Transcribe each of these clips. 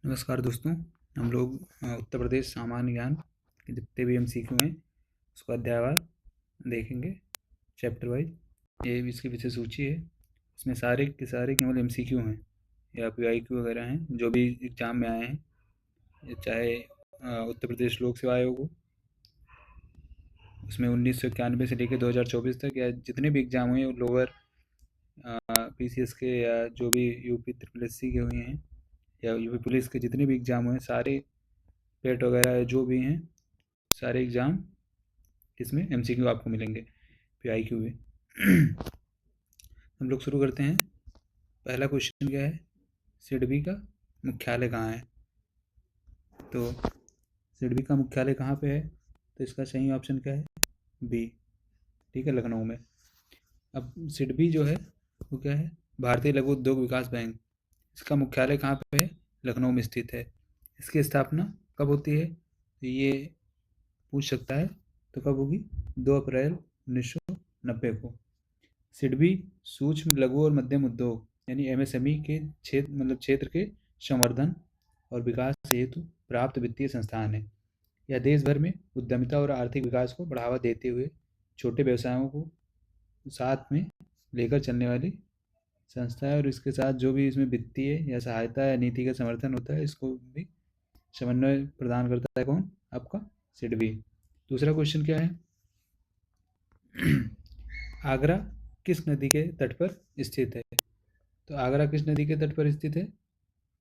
नमस्कार दोस्तों। हम लोग उत्तर प्रदेश सामान्य ज्ञान के जितने भी एमसीक्यू हैं उसको अध्यायवार देखेंगे, चैप्टर वाइज। ये इसकी विषय सूची है। इसमें सारे के सारे केवल एमसीक्यू हैं या पीआईक्यू वगैरह हैं जो भी एग्ज़ाम में आए हैं, ये चाहे उत्तर प्रदेश लोक सेवा आयोग हो, उसमें 1991 से लेकर 2024 तक, या जितने भी एग्ज़ाम हुए लोअर पीसीएस के या जो भी यूपी ट्रिपल एससी के हुए हैं या यूपी पुलिस के जितने भी एग्ज़ाम हुए हैं, सारे पेट वगैरह जो भी हैं, सारे एग्ज़ाम इसमें एमसीक्यू आपको मिलेंगे पीआईक्यू में। हम लोग शुरू करते हैं। पहला क्वेश्चन क्या है? सिडबी का मुख्यालय कहाँ है? तो सिडबी का मुख्यालय कहाँ पे है? तो इसका सही ऑप्शन क्या है? बी। ठीक है, लखनऊ में। अब सिडबी जो है वो क्या है? भारतीय लघु उद्योग विकास बैंक। इसका मुख्यालय कहाँ पे है? लखनऊ में स्थित है। इसकी स्थापना कब होती है? तो ये पूछ सकता है। तो कब होगी? 2 अप्रैल 1990 को। सिडबी सूक्ष्म लघु और मध्यम उद्योग यानी एमएसएमई के क्षेत्र के संवर्धन और विकास हेतु प्राप्त वित्तीय संस्थान है। यह देश भर में उद्यमिता और आर्थिक विकास को बढ़ावा देते हुए छोटे व्यवसायों को साथ में लेकर चलने वाली संस्था है, और इसके साथ जो भी इसमें वित्तीय या सहायता या नीति का समर्थन होता है, इसको भी समन्वय प्रदान करता है कौन? आपका सिडबी। दूसरा क्वेश्चन क्या है? आगरा किस नदी के तट पर स्थित है? तो आगरा किस नदी के तट पर स्थित है?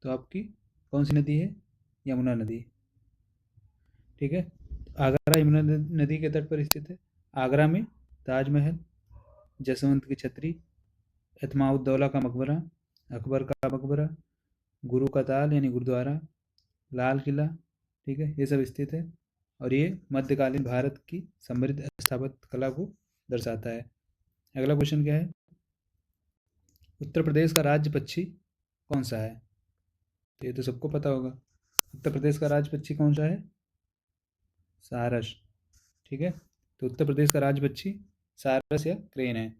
तो आपकी कौन सी नदी है? यमुना नदी। ठीक है, आगरा यमुना नदी के तट पर स्थित है। आगरा में ताजमहल, जसवंत की छतरी, एतमाउद्दौला का मकबरा, अकबर का मकबरा, गुरु का ताल यानी गुरुद्वारा, लाल किला, ठीक है, ये सब स्थित है। और ये मध्यकालीन भारत की समृद्ध स्थापत्य कला को दर्शाता है। अगला क्वेश्चन क्या है? उत्तर प्रदेश का राज्य पक्षी कौन सा है? तो ये तो सबको पता होगा। उत्तर प्रदेश का राज्य पक्षी कौन सा है? सारस। ठीक है, तो उत्तर प्रदेश का राज्य पक्षी सारस या क्रेन है।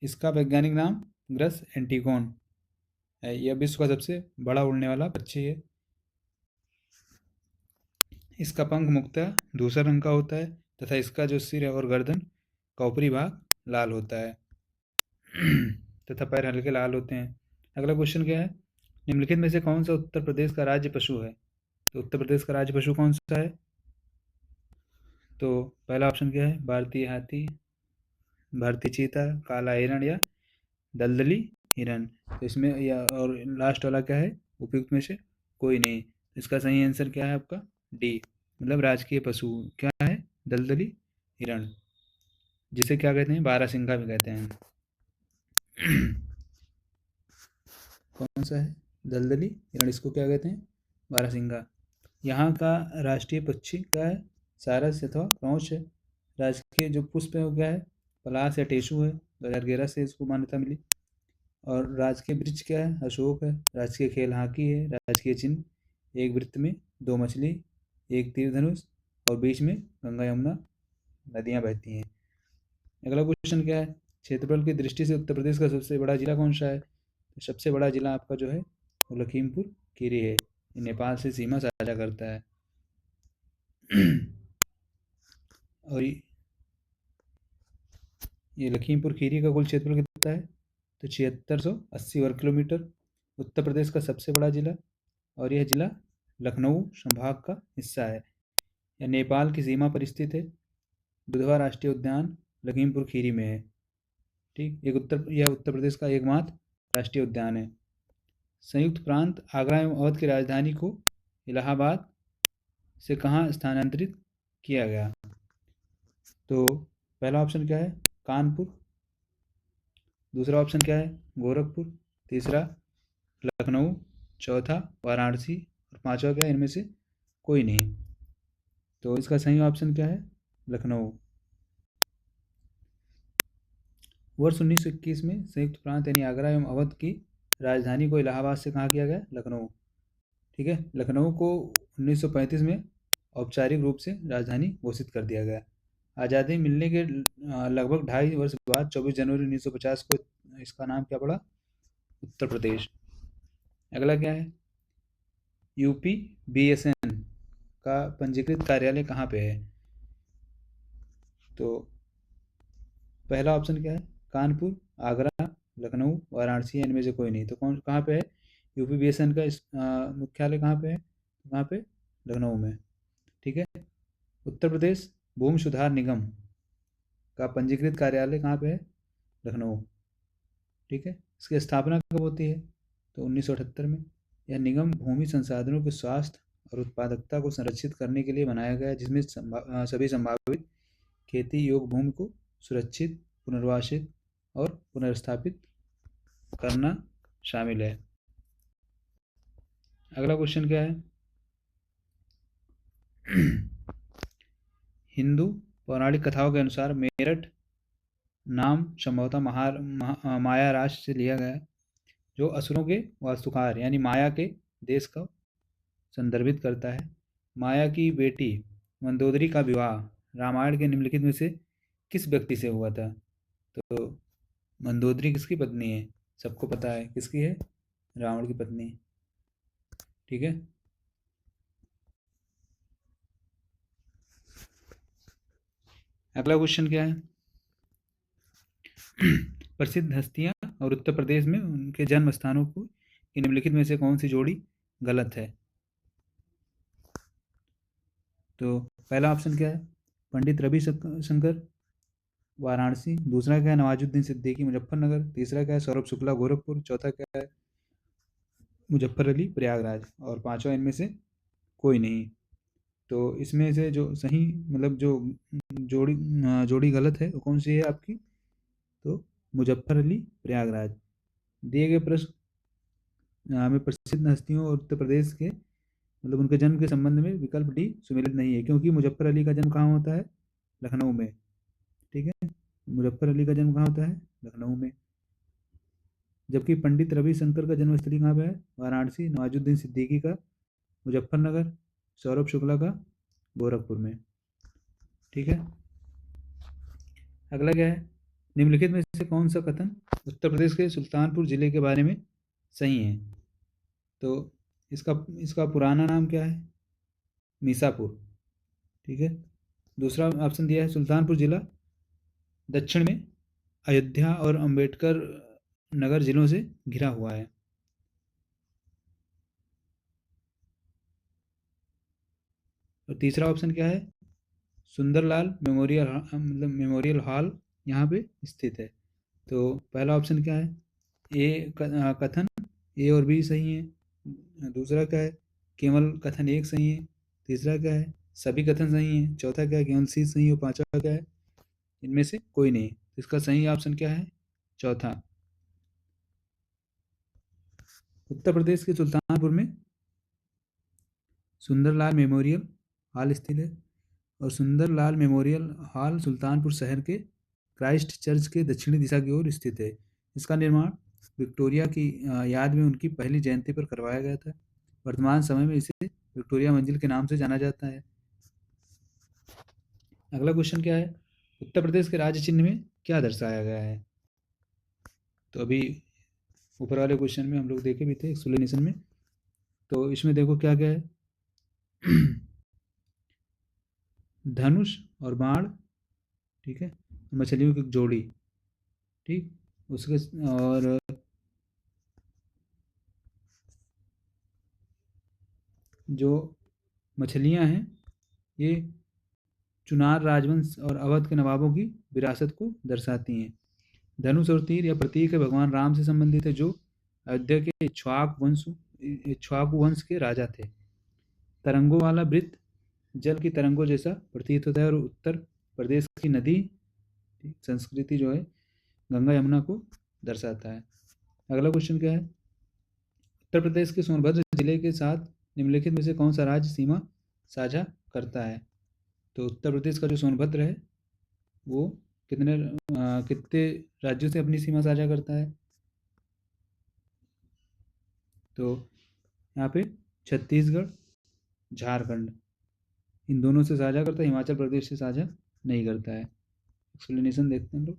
इसका वैज्ञानिक नाम ग्रस एंटीगोन है। यह विश्व का सबसे बड़ा उड़ने वाला पक्षी है। इसका पंख मुख्यतः धूसर रंग का होता है तथा इसका जो सिर है और गर्दन का ऊपरी भाग लाल होता है तथा पैर हल्के लाल होते हैं। अगला क्वेश्चन क्या है? निम्नलिखित में से कौन सा उत्तर प्रदेश का राज्य पशु है? तो उत्तर प्रदेश का राज्य पशु कौन सा है? तो पहला ऑप्शन क्या है? भारतीय हाथी, भारतीय चीता, काला हिरण या दलदली हिरण। तो इसमें या और लास्ट वाला क्या है? उपयुक्त में से कोई नहीं। इसका सही आंसर क्या है आपका? डी, मतलब राजकीय पशु क्या है? दलदली हिरण, जिसे क्या कहते हैं? बारहसिंगा भी कहते हैं। कौन सा है? दलदली हिरण, इसको क्या कहते हैं? बारहसिंगा। यहाँ का राष्ट्रीय पक्षी क्या है? सारस अथवा क्रौच है। राजकीय जो पुष्प है वो क्या है? पलाश या टेसु है। 2011 से इसको मान्यता मिली। और राजकीय वृक्ष क्या है? अशोक है। राजकीय खेल हॉकी है। राजकीय चिन्ह एक वृत्त में 2 मछली, एक तीर धनुष और बीच में गंगा यमुना नदियाँ बहती हैं। अगला क्वेश्चन क्या है? क्षेत्रफल की दृष्टि से उत्तर प्रदेश का सबसे बड़ा जिला कौन सा है? तो सबसे बड़ा जिला आपका जो है वो लखीमपुर खीरी है। ये नेपाल से सीमा साझा करता है। और ये लखीमपुर खीरी का कुल क्षेत्रफल कितना है? तो 7680 वर्ग किलोमीटर। उत्तर प्रदेश का सबसे बड़ा जिला, और यह जिला लखनऊ संभाग का हिस्सा है। यह नेपाल की सीमा पर स्थित है। दुधवा राष्ट्रीय उद्यान लखीमपुर खीरी में है। ठीक, यह उत्तर प्रदेश का एकमात्र राष्ट्रीय उद्यान है। संयुक्त प्रांत आगरा एवं अवध की राजधानी को इलाहाबाद से कहाँ स्थानांतरित किया गया? तो पहला ऑप्शन क्या है? कानपुर। दूसरा ऑप्शन क्या है? गोरखपुर। तीसरा लखनऊ। चौथा वाराणसी। और पांचवा क्या है? इनमें से कोई नहीं। तो इसका सही ऑप्शन क्या है? लखनऊ। वर्ष 1921 में संयुक्त प्रांत यानी आगरा एवं अवध की राजधानी को इलाहाबाद से कहाँ किया गया? लखनऊ। ठीक है, लखनऊ को 1935 में औपचारिक रूप से राजधानी घोषित कर दिया गया। आज़ादी मिलने के लगभग 2.5 वर्ष बाद 24 जनवरी 1950 को इसका नाम क्या पड़ा? उत्तर प्रदेश। अगला क्या है? यूपी बीएसएन का पंजीकृत कार्यालय कहाँ पे है? तो पहला ऑप्शन क्या है? कानपुर, आगरा, लखनऊ, वाराणसी, इनमें से कोई नहीं। तो कौन कहाँ पे है? यूपी बीएसएन का मुख्यालय कहाँ पे है? कहाँ पे? लखनऊ में। ठीक है। उत्तर प्रदेश भूमि सुधार निगम का पंजीकृत कार्यालय कहाँ पे है? लखनऊ। ठीक है। इसकी स्थापना कब होती है? तो 1978 में। यह निगम भूमि संसाधनों के स्वास्थ्य और उत्पादकता को संरक्षित करने के लिए बनाया गया है, जिसमें सभी संभावित खेती योग्य भूमि को सुरक्षित, पुनर्वासित और पुनर्स्थापित करना शामिल है। अगला क्वेश्चन क्या है? हिंदू पौराणिक कथाओं के अनुसार मेरठ नाम संभवतः माया राष्ट्र से लिया गया, जो असुरों के वास्तुकार यानी माया के देश को संदर्भित करता है। माया की बेटी मंदोदरी का विवाह रामायण के निम्नलिखित में से किस व्यक्ति से हुआ था? तो मंदोदरी किसकी पत्नी है? सबको पता है किसकी है? रावण की पत्नी। ठीक है। अगला क्वेश्चन क्या है? प्रसिद्ध हस्तियां और उत्तर प्रदेश में उनके जन्म स्थानों को निम्नलिखित में से कौन सी जोड़ी गलत है? तो पहला ऑप्शन क्या है? पंडित रविशंकर वाराणसी, दूसरा क्या है? नवाजुद्दीन सिद्दीकी मुजफ्फरनगर, तीसरा क्या है? सौरभ शुक्ला गोरखपुर, चौथा क्या है? मुजफ्फर अली प्रयागराज, और पांचवा इनमें से कोई नहीं। तो इसमें से जो सही मतलब जो जोड़ी गलत है वो कौन सी है आपकी? तो मुजफ्फर अली प्रयागराज। दिए गए प्रश्न में प्रसिद्ध हस्तियों और उत्तर प्रदेश के मतलब उनके जन्म के संबंध में विकल्प डी सुमेलित नहीं है, क्योंकि मुजफ्फर अली का जन्म कहाँ होता है? लखनऊ में। ठीक है। मुजफ्फर अली का जन्म कहाँ होता है? लखनऊ में। जबकि पंडित रविशंकर का जन्मस्थली कहाँ पे है? वाराणसी, नवाजुद्दीन सिद्दीकी का मुजफ्फरनगर, सौरभ शुक्ला का गोरखपुर में। ठीक है। अगला क्या है? निम्नलिखित में से कौन सा कथन उत्तर प्रदेश के सुल्तानपुर जिले के बारे में सही है? तो इसका इसका पुराना नाम क्या है? मीसापुर। ठीक है। दूसरा ऑप्शन दिया है सुल्तानपुर जिला दक्षिण में अयोध्या और अंबेडकर नगर जिलों से घिरा हुआ है। और तीसरा ऑप्शन क्या है? सुंदरलाल मेमोरियल मतलब मेमोरियल हॉल यहाँ पे स्थित है। तो पहला ऑप्शन क्या है? कथन ए और बी सही है। दूसरा क्या है? केवल कथन एक सही है। तीसरा क्या है? सभी कथन सही है। चौथा क्या है? केवल सी सही है। पांचवा क्या है? इनमें से कोई नहीं। इसका सही ऑप्शन क्या है? चौथा। उत्तर प्रदेश के सुल्तानपुर में सुंदरलाल मेमोरियल हॉल स्थित है, और सुंदरलाल मेमोरियल हॉल सुल्तानपुर शहर के क्राइस्ट चर्च के दक्षिणी दिशा की ओर स्थित है। इसका निर्माण विक्टोरिया की याद में उनकी पहली जयंती पर करवाया गया था। वर्तमान समय में इसे विक्टोरिया मंजिल के नाम से जाना जाता है। अगला क्वेश्चन क्या है? उत्तर प्रदेश के राज्य चिन्ह में क्या दर्शाया गया है? तो अभी ऊपर वाले क्वेश्चन में हम लोग देखे भी थे एक्सप्लेनेशन में। तो इसमें देखो क्या क्या है। धनुष और बाण, ठीक है, मछलियों की जोड़ी, ठीक, उसके और जो मछलियां हैं ये चुनार राजवंश और अवध के नवाबों की विरासत को दर्शाती हैं। धनुष और तीर यह प्रतीक है भगवान राम से संबंधित है, जो अयोध्या के इक्ष्वाकु वंश के राजा थे। तरंगों वाला वृत्त जल की तरंगों जैसा प्रतीत होता है, और उत्तर प्रदेश की नदी संस्कृति जो है गंगा यमुना को दर्शाता है। अगला क्वेश्चन क्या है? उत्तर प्रदेश के सोनभद्र जिले के साथ निम्नलिखित में से कौन सा राज्य सीमा साझा करता है? तो उत्तर प्रदेश का जो सोनभद्र है वो कितने राज्यों से अपनी सीमा साझा करता है? तो यहाँ पे छत्तीसगढ़, झारखंड, इन दोनों से साझा करता है, हिमाचल प्रदेश से साझा नहीं करता है। एक्सप्लेनेशन देखते हैं लोग।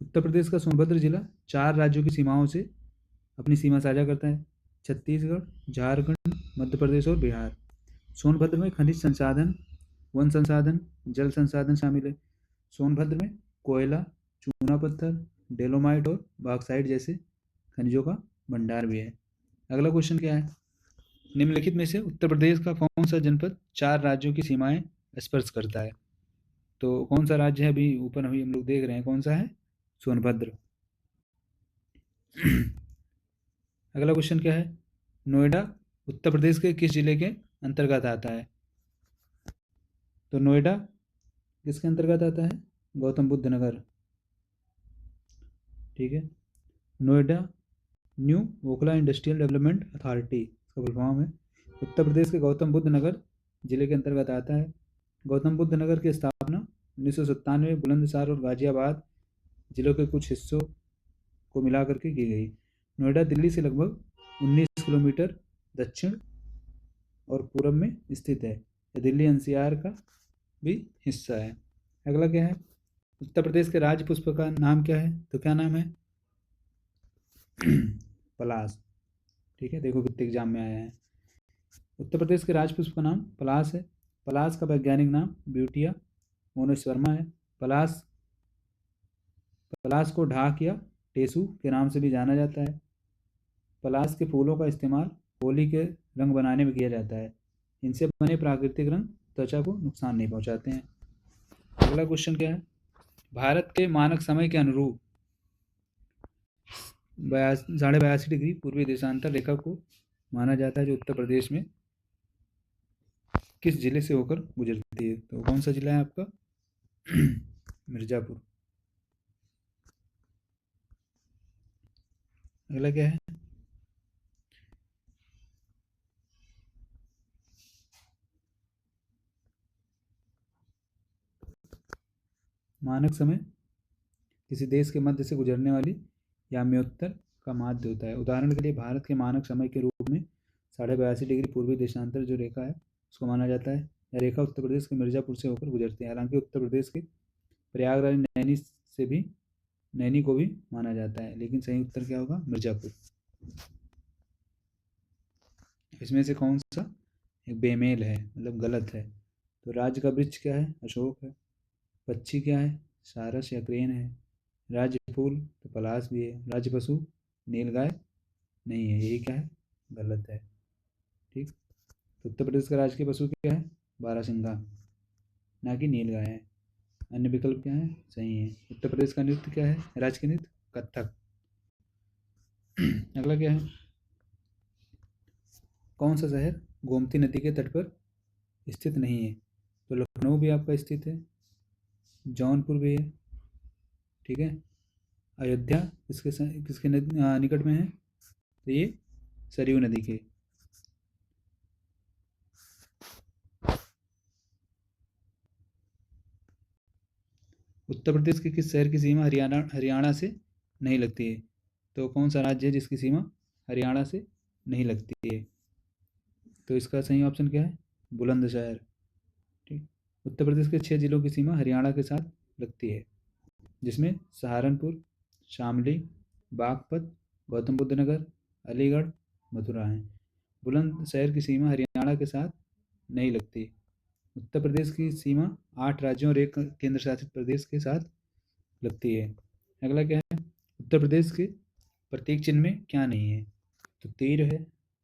उत्तर प्रदेश का सोनभद्र जिला 4 राज्यों की सीमाओं से अपनी सीमा साझा करता है? छत्तीसगढ़, झारखंड, मध्य प्रदेश और बिहार। सोनभद्र में खनिज संसाधन, वन संसाधन, जल संसाधन शामिल है। सोनभद्र में कोयला, चूना पत्थर, डेलोमाइट और बॉक्साइट जैसे खनिजों का भंडार भी है। अगला क्वेश्चन क्या है? निम्नलिखित में से उत्तर प्रदेश का कौन सा जनपद 4 राज्यों की सीमाएं स्पर्श करता है? तो कौन सा राज्य है? अभी ऊपर अभी हम लोग देख रहे हैं, कौन सा है? सोनभद्र। अगला क्वेश्चन क्या है? नोएडा उत्तर प्रदेश के किस जिले के अंतर्गत आता है? तो नोएडा किसके अंतर्गत आता है? गौतम बुद्ध नगर। ठीक है। Noida new Okhla industrial development authority इसका फुल फॉर्म है। उत्तर प्रदेश के गौतम बुद्ध नगर जिले के अंतर्गत आता है। गौतम बुद्ध नगर की स्थापना 1997 में बुलंदशहर और गाजियाबाद जिलों के कुछ हिस्सों को मिलाकर के की गई। नोएडा दिल्ली से लगभग 19 किलोमीटर दक्षिण और पूर्व में स्थित है। यह दिल्ली एनसीआर का भी हिस्सा है। अगला क्या है? उत्तर प्रदेश के राज्य पुष्प का नाम क्या है? तो क्या नाम है? पलाश। ठीक है, देखो कितने एग्जाम में आया है। उत्तर प्रदेश के राजपुष्प का नाम पलाश है। पलाश का वैज्ञानिक नाम ब्यूटिया मोनोस्पर्मा है। पलाश पलाश को ढाक या टेसू के नाम से भी जाना जाता है। पलाश के फूलों का इस्तेमाल होली के रंग बनाने में किया जाता है। इनसे बने प्राकृतिक रंग त्वचा को नुकसान नहीं पहुंचाते हैं। अगला क्वेश्चन क्या है? भारत के मानक समय के अनुरूप 82.5 डिग्री पूर्वी देशांतर रेखा को माना जाता है, जो उत्तर प्रदेश में किस जिले से होकर गुजरती है? तो कौन सा जिला है आपका? मिर्जापुर। अगला क्या है? मानक समय किसी देश के मध्य से गुजरने वाली याम्योत्तर का माध्य होता है। उदाहरण के लिए भारत के मानक समय के रूप में 82.5 डिग्री पूर्वी देशांतर जो रेखा है उसको माना जाता है। यह रेखा उत्तर प्रदेश के मिर्जापुर से होकर गुजरती है। हालांकि उत्तर प्रदेश के प्रयागराज नैनी को भी माना जाता है, लेकिन सही उत्तर क्या होगा? मिर्जापुर। इसमें से कौन सा एक बेमेल है, मतलब गलत है? तो राज्य का वृक्ष क्या है? अशोक है। पक्षी क्या है? सारस या क्रेन है। राज्य फूल तो पलाश भी है। राज्य पशु नीलगाय नहीं है, यही क्या है? गलत है। ठीक। तो उत्तर प्रदेश का राजकीय पशु क्या है? बारहसिंगा, ना कि नीलगाय है। अन्य विकल्प क्या है? सही है। उत्तर प्रदेश का नृत्य क्या है? राजकीय नृत्य कथक। अगला क्या है? कौन सा शहर गोमती नदी के तट पर स्थित नहीं है? तो लखनऊ भी आपका स्थित है, जौनपुर भी है। ठीक है। अयोध्या किसके निकट में है? तो ये सरयू नदी के। उत्तर प्रदेश के किस शहर की सीमा हरियाणा से नहीं लगती है? तो कौन सा राज्य है जिसकी सीमा हरियाणा से नहीं लगती है? तो इसका सही ऑप्शन क्या है? बुलंदशहर। ठीक। उत्तर प्रदेश के 6 जिलों की सीमा हरियाणा के साथ लगती है, जिसमें सहारनपुर, शामली, बागपत, गौतम बुद्ध नगर, अलीगढ़, मथुरा है। बुलंदशहर की सीमा हरियाणा के साथ नहीं लगती। उत्तर प्रदेश की सीमा 8 राज्यों और एक केंद्र शासित प्रदेश के साथ लगती है। अगला क्या है? उत्तर प्रदेश के प्रतीक चिन्ह में क्या नहीं है? तो तीर है,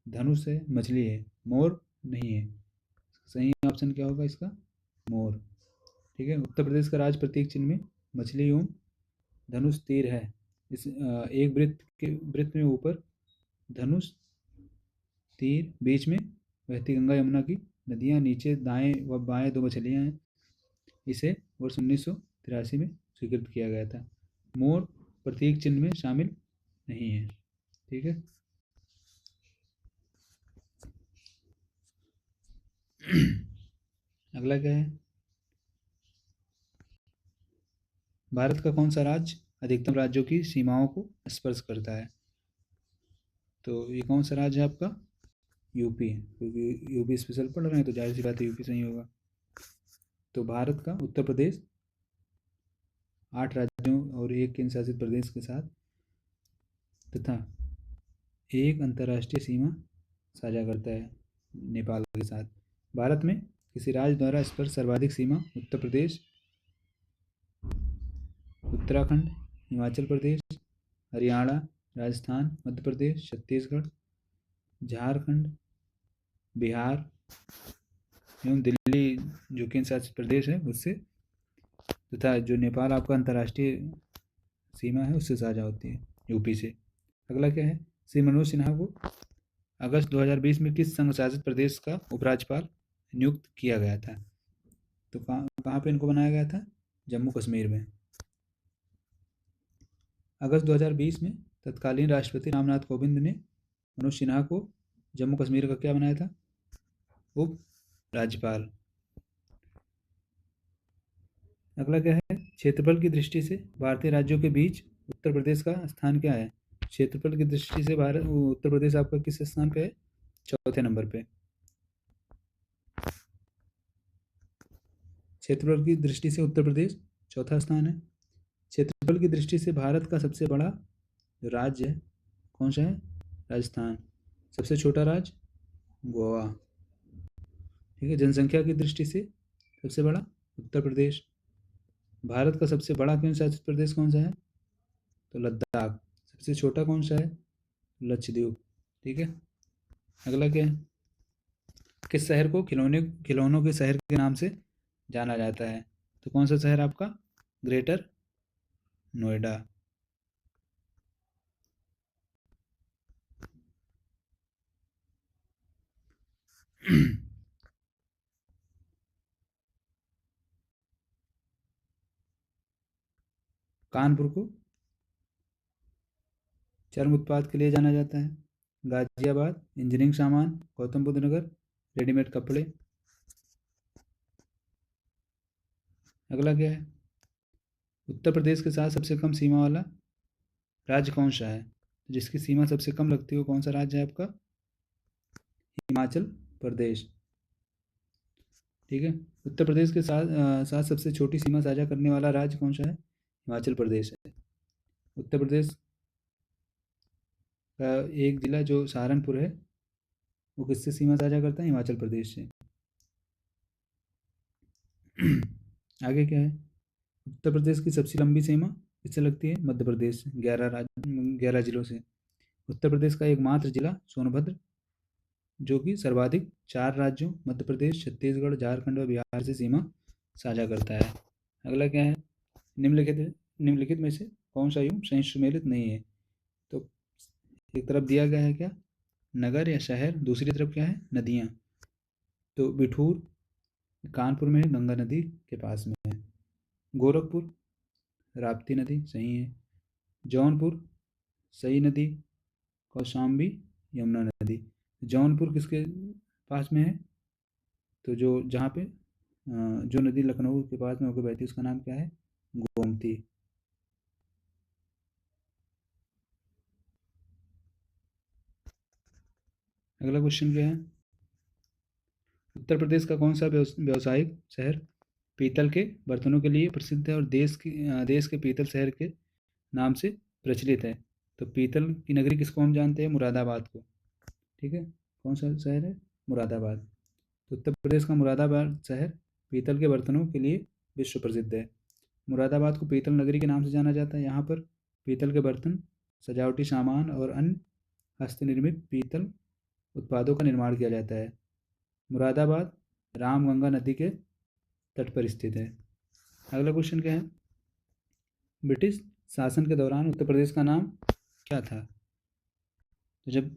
धनुष है, मछली है, मोर नहीं है। सही ऑप्शन क्या होगा इसका? मोर। ठीक है। उत्तर प्रदेश का राज प्रतीक चिन्ह में मछली एवं धनुष तीर है। इस एक वृत्त में ऊपर धनुष तीर, बीच में बहती गंगा यमुना की नदियाँ, नीचे दाएं व बाएं 2 मछलियाँ हैं। इसे वर्ष 1983 में स्वीकृत किया गया था। मोर प्रतीक चिन्ह में शामिल नहीं है। ठीक है। अगला क्या है? भारत का कौन सा राज्य अधिकतम राज्यों की सीमाओं को स्पर्श करता है? तो ये कौन सा राज्य है आपका? यूपी, क्योंकि यूपी स्पेशल पढ़ रहे हैं तो जाहिर सी बात है यूपी सही होगा। तो भारत का उत्तर प्रदेश 8 राज्यों और एक केंद्र शासित प्रदेश के साथ तथा एक अंतर्राष्ट्रीय सीमा साझा करता है नेपाल के साथ। भारत में किसी राज्य द्वारा इस पर सर्वाधिक सीमा उत्तर प्रदेश, उत्तराखंड, हिमाचल प्रदेश, हरियाणा, राजस्थान, मध्य प्रदेश, छत्तीसगढ़, झारखंड, बिहार एवं दिल्ली जो केंद्र शासित प्रदेश है उससे, तथा जो नेपाल आपका अंतर्राष्ट्रीय सीमा है उससे साझा होती है, यूपी से। अगला क्या है, श्री मनोज सिन्हा को अगस्त 2020 में किस संघ शासित प्रदेश का उपराज्यपाल नियुक्त किया गया था? तो कहाँ कहाँ पे इनको बनाया गया था? जम्मू कश्मीर में। अगस्त 2020 में तत्कालीन राष्ट्रपति रामनाथ कोविंद ने मनोज सिन्हा को जम्मू कश्मीर का क्या बनाया था? उप राज्यपाल। अगला क्या है, क्षेत्रफल की दृष्टि से भारतीय राज्यों के बीच उत्तर प्रदेश का स्थान क्या है? क्षेत्रफल की दृष्टि से भारत उत्तर प्रदेश आपका किस स्थान पे है? चौथे नंबर पे। क्षेत्रफल की दृष्टि से उत्तर प्रदेश चौथा स्थान है। क्षेत्रफल की दृष्टि से भारत का सबसे बड़ा जो राज्य है कौन सा है? राजस्थान। सबसे छोटा राज्य गोवा। ठीक है। जनसंख्या की दृष्टि से सबसे बड़ा उत्तर प्रदेश। भारत का सबसे बड़ा केंद्र शासित प्रदेश कौन सा है? तो लद्दाख। सबसे छोटा कौन सा है? लक्षद्वीप। ठीक है। अगला क्या है, किस शहर को खिलौनों के शहर के नाम से जाना जाता है? तो कौन सा शहर आपका? ग्रेटर नोएडा। कानपुर को चर्म उत्पाद के लिए जाना जाता है। गाजियाबाद इंजीनियरिंग सामान, गौतम बुद्ध नगर रेडीमेड कपड़े। अगला क्या है, उत्तर प्रदेश के साथ सबसे कम सीमा वाला राज्य कौन सा है? जिसकी सीमा सबसे कम लगती है वो कौन सा राज्य है आपका? हिमाचल प्रदेश। ठीक है। उत्तर प्रदेश के साथ सबसे छोटी सीमा साझा करने वाला राज्य कौन सा है? हिमाचल प्रदेश है। उत्तर प्रदेश का एक जिला जो सहारनपुर है वो किससे सीमा साझा करता है? हिमाचल प्रदेश से। आगे क्या है, उत्तर प्रदेश की सबसे लंबी सीमा किससे लगती है? मध्य प्रदेश से, 11 जिलों से। उत्तर प्रदेश का एकमात्र जिला सोनभद्र जो कि सर्वाधिक 4 राज्यों मध्य प्रदेश, छत्तीसगढ़, झारखंड और बिहार से सीमा साझा करता है। अगला क्या है, निम्नलिखित में से कौन सा युग संयुक्त सुमेलित नहीं है? तो एक तरफ दिया गया है क्या, नगर या शहर, दूसरी तरफ क्या है, नदियाँ। तो बिठूर कानपुर में है, गंगा नदी के पास में है। गोरखपुर राप्ती नदी सही है। जौनपुर सही नदी, कौशाम्बी यमुना नदी। जौनपुर किसके पास में है? तो जो जहाँ पे जो नदी लखनऊ के पास में होकर बहती है उसका नाम क्या है? गोमती। अगला क्वेश्चन क्या है, उत्तर प्रदेश का कौन सा व्यावसायिक शहर पीतल के बर्तनों के लिए प्रसिद्ध है और देश के पीतल शहर के नाम से प्रचलित है? तो पीतल की नगरी किसको हम जानते हैं? मुरादाबाद को। ठीक है। कौन सा शहर है? मुरादाबाद। तो उत्तर प्रदेश का मुरादाबाद शहर पीतल के बर्तनों के लिए विश्व प्रसिद्ध है। मुरादाबाद को पीतल नगरी के नाम से जाना जाता है। यहाँ पर पीतल के बर्तन, सजावटी सामान और अन्य हस्तनिर्मित पीतल उत्पादों का निर्माण किया जाता है। मुरादाबाद रामगंगा नदी के तट पर स्थित है। अगला क्वेश्चन क्या है, ब्रिटिश शासन के दौरान उत्तर प्रदेश का नाम क्या था? तो जब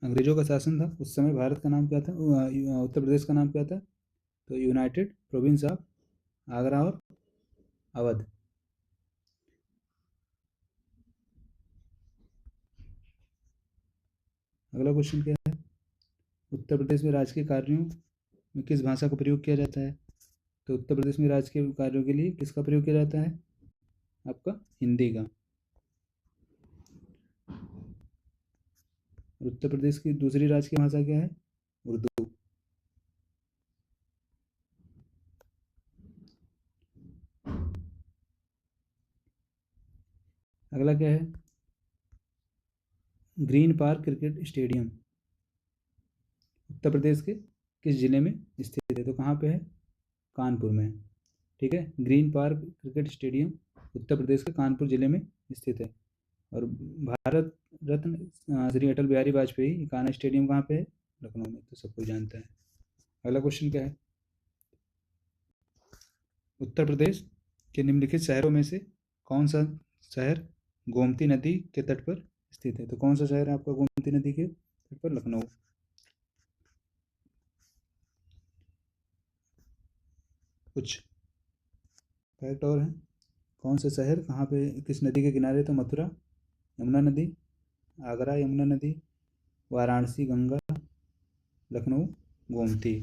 अंग्रेजों का शासन था उस समय भारत का नाम क्या था, उत्तर प्रदेश का नाम क्या था? तो यूनाइटेड प्रोविंस ऑफ आगरा और अवध। अगला क्वेश्चन क्या है, उत्तर प्रदेश में राजकीय कार्यों में किस भाषा का प्रयोग किया जाता है? तो उत्तर प्रदेश में राजकीय कार्यों के लिए किसका प्रयोग किया जाता है? आपका हिंदी का। और उत्तर प्रदेश की दूसरी राजकीय भाषा क्या है? उर्दू। अगला क्या है, green park cricket stadium Uttar Pradesh के किस जिले में स्थित है? तो कहाँ पे है? कानपुर में। ठीक है, green park cricket stadium Uttar Pradesh के कानपुर जिले में स्थित है। और भारत रत्न श्री अटल बिहारी वाजपेयी इकाना स्टेडियम कहाँ पे है? लखनऊ में, तो सब कोई जानता है। अगला क्वेश्चन क्या है? उत्तर प्रदेश के निम्नलिखित शहरों में से कौन सा शहर गोमती नदी के तट पर स्थित है? तो कौन सा शहर है आपका गोमती नदी के तट पर? लखनऊ। कुछ फैक्ट और हैं? कौन सा शहर कहाँ पे किस नदी के किनारे? तो मथुरा यमुना नदी, आगरा यमुना नदी, वाराणसी गंगा, लखनऊ गोमती।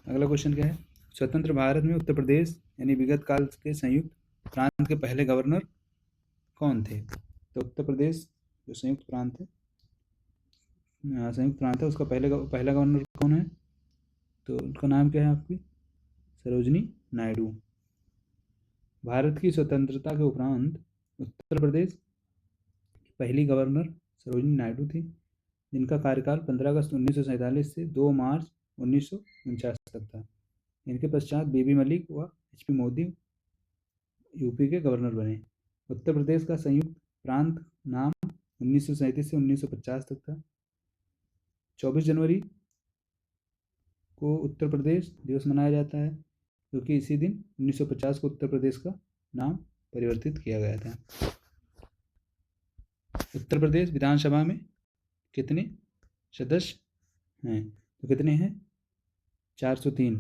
अगला क्वेश्चन क्या है? स्वतंत्र भारत में उत्तर प्रदेश यानी विगत काल के संयुक्त प्रांत के पहले गवर्नर कौन थे? तो उत्तर प्रदेश जो संयुक्त प्रांत है उसका पहला गवर्नर कौन है? तो उनका नाम क्या है आपकी? सरोजनी नायडू। भारत की स्वतंत्रता के उपरांत उत्तर प्रदेश की पहली गवर्नर सरोजनी नायडू थी, जिनका कार्यकाल 15 अगस्त 1947 से 2 मार्च 1949 तक था। इनके पश्चात बीबी मलिक व एचपी मोदी यूपी के गवर्नर बने। उत्तर प्रदेश का संयुक्त प्रांत नाम 1937 से 1950 तक था। 24 जनवरी को उत्तर प्रदेश दिवस मनाया जाता है, क्योंकि इसी दिन 1950 को उत्तर प्रदेश का नाम परिवर्तित किया गया था। उत्तर प्रदेश विधानसभा में कितने सदस्य हैं? तो कितने हैं? 403।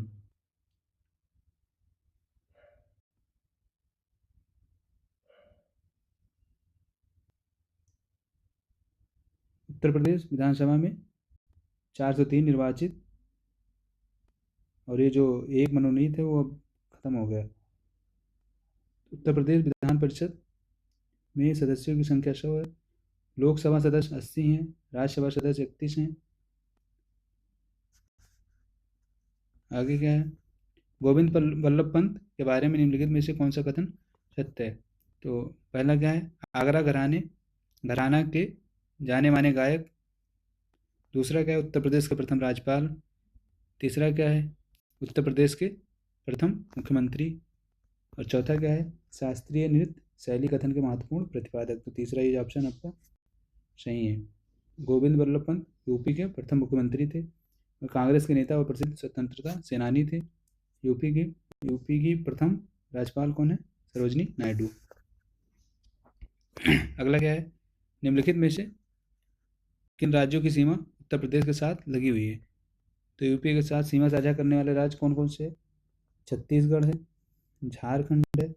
उत्तर प्रदेश विधानसभा में 403 निर्वाचित, और ये जो एक मनोनीत है वो अब खत्म हो गया। उत्तर प्रदेश विधान परिषद में सदस्यों की संख्या 100 है। लोकसभा सदस्य 80 हैं, राज्यसभा सदस्य 31 हैं। आगे क्या है? गोविंद वल्लभ पंत के बारे में निम्नलिखित में से कौन सा कथन सत्य है? तो पहला क्या है? आगरा घराना के जाने माने गायक। दूसरा क्या है? उत्तर प्रदेश के प्रथम राज्यपाल। तीसरा क्या है? उत्तर प्रदेश के प्रथम मुख्यमंत्री। और चौथा क्या है? शास्त्रीय नृत्य शैली कथन के महत्वपूर्ण प्रतिपादक। तो तीसरा ये ऑप्शन आपका सही है। गोविंद वल्लभ पंत यूपी के प्रथम मुख्यमंत्री थे और कांग्रेस के नेता और प्रसिद्ध स्वतंत्रता सेनानी थे। यूपी की प्रथम राज्यपाल कौन है? सरोजनी नायडू। अगला क्या है? निम्नलिखित में से किन राज्यों की सीमा उत्तर प्रदेश के साथ लगी हुई है? तो यूपी के साथ सीमा साझा करने वाले राज्य कौन कौन से हैं? छत्तीसगढ़ है, झारखंड है,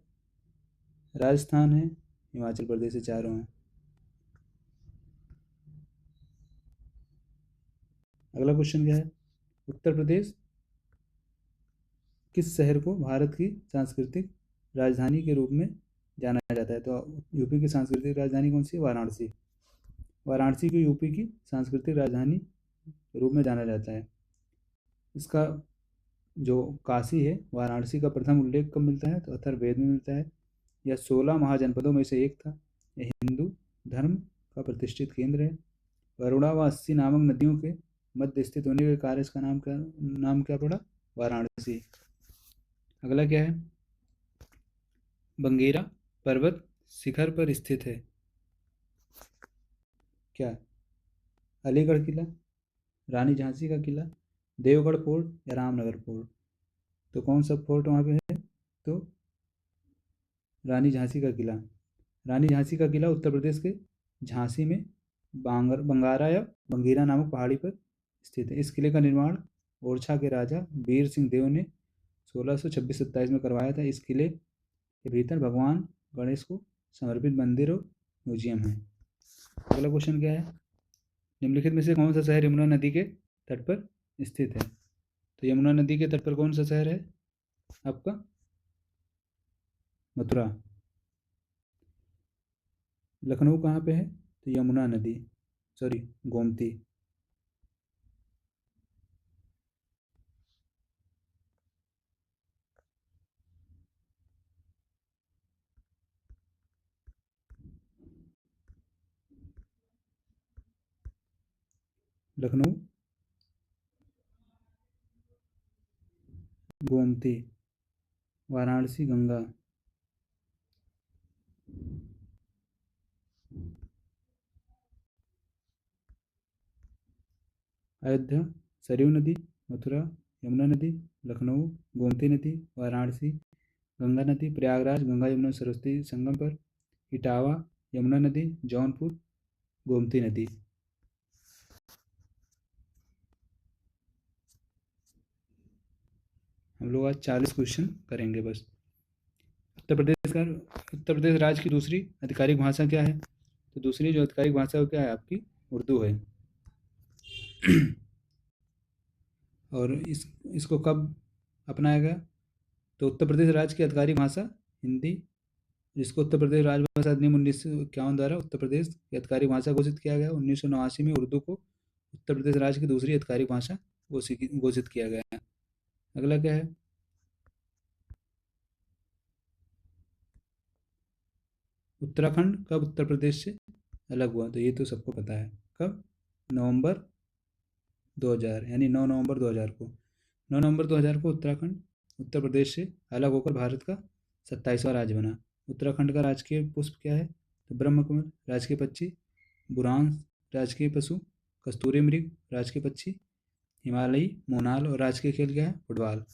राजस्थान है, हिमाचल प्रदेश है। चारों हैं। अगला क्वेश्चन क्या है? उत्तर प्रदेश किस शहर को भारत की सांस्कृतिक राजधानी के रूप में जाना जाता है? तो यूपी की सांस्कृतिक राजधानी कौन सी है? वाराणसी। वाराणसी को यूपी की सांस्कृतिक राजधानी के रूप में जाना जाता है। इसका जो काशी है, वाराणसी का प्रथम उल्लेख कब मिलता है? तो अथर्ववेद में मिलता है। यह 16 महाजनपदों में से एक था। यह हिंदू धर्म का प्रतिष्ठित केंद्र है। वरुणा व अस्सी नामक नदियों के मध्य स्थित होने के कारण इसका नाम क्या पड़ा? वाराणसी। अगला क्या है? बंगेरा पर्वत शिखर पर स्थित है क्या? अलीगढ़ किला, रानी झांसी का किला, देवगढ़ फोर्ट या रामनगर फोर्ट? तो कौन सा फोर्ट वहाँ पे है? तो रानी झांसी का किला। रानी झांसी का किला उत्तर प्रदेश के झांसी में बंगारा या बंगीरा नामक पहाड़ी पर स्थित है। इस किले का निर्माण ओरछा के राजा वीर सिंह देव ने 1626-27 में करवाया था। इस किले के भीतर भगवान गणेश को समर्पित मंदिर और म्यूजियम है। अगला क्वेश्चन क्या है? निम्नलिखित में से कौन सा शहर यमुना नदी के तट पर स्थित है? तो यमुना नदी के तट पर कौन सा शहर है आपका? मथुरा। लखनऊ कहाँ पे है? तो यमुना नदी, सॉरी गोमती। लखनऊ गोमती, वाराणसी गंगा, अयोध्या सरयू नदी, मथुरा यमुना नदी, लखनऊ गोमती नदी, वाराणसी गंगा नदी, प्रयागराज गंगा यमुना सरस्वती संगम पर, इटावा यमुना नदी, जौनपुर गोमती नदी। हम लोग आज 40 क्वेश्चन करेंगे बस। उत्तर प्रदेश राज्य की दूसरी आधिकारिक भाषा क्या है? तो दूसरी जो आधिकारिक भाषा वो क्या है आपकी? उर्दू है। और इसको कब अपनाया गया? तो उत्तर प्रदेश राज्य की आधिकारिक भाषा हिंदी, जिसको उत्तर प्रदेश राजभाषा अधिनियम 1951 द्वारा उत्तर प्रदेश की आधिकारिक भाषा घोषित किया गया। 1989 में उर्दू को उत्तर प्रदेश राज्य की दूसरी आधिकारिक भाषा घोषित किया गया। अगला क्या है? उत्तराखंड कब उत्तर प्रदेश से अलग हुआ? तो ये तो सबको पता है। कब? नवंबर 2000, यानी 9 नवंबर 2000 को। 9 नवंबर 2000 को उत्तराखंड उत्तर प्रदेश से अलग होकर भारत का 27वां राज्य बना। उत्तराखंड का राजकीय पुष्प क्या है? तो ब्रह्मकमल। राजकीय पक्षी बुरांश। राजकीय पशु कस्तूरी मृग। राजकीय पक्षी हिमालयी मोनाल। और राजकीय खेल क्या है? फुटबॉल।